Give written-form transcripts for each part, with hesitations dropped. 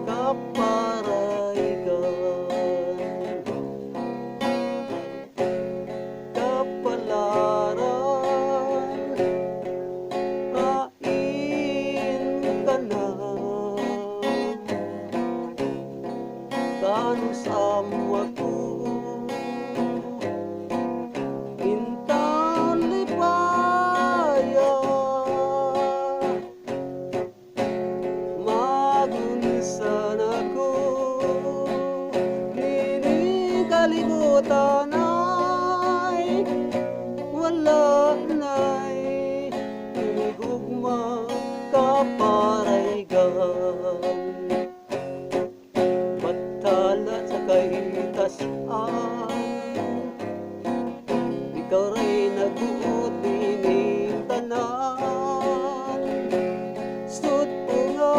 kaparaigan, kapalaran, hain, kana, kanus-a intawon, lipaya, magunsan ako, nini kalibutan ay wala na'y higugma kaparaigan, batala sa kahitasan, ikaw ray nagbuot nining tanan. Sud ko nga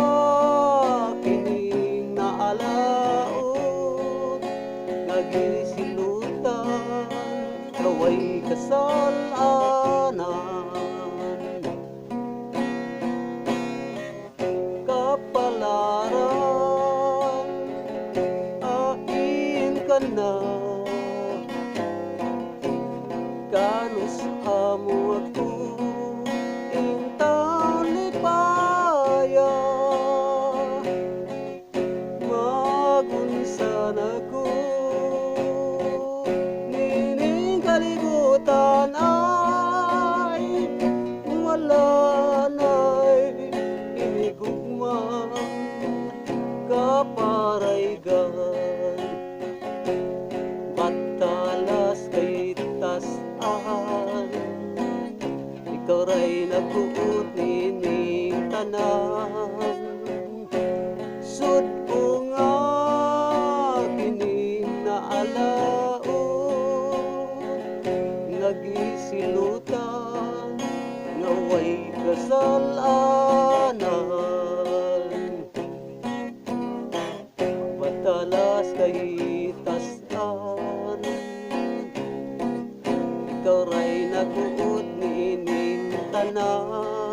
kining naalaot, nagisilutan, kaway kasalanan. Kapalaran, hain, kana, kanus-a ako, intawon, lipaya, magunsan ako, nining kalibutan ay wala na'y hinigugma kaparaigan, batalas kay tas-an, ikaw ray nagbuot nining tanan. Sud ko nga kining naalaot, nagisilutan, nga way kasalanan. Batalas kay tas-an, ikaw ray nagbuot nining tanan.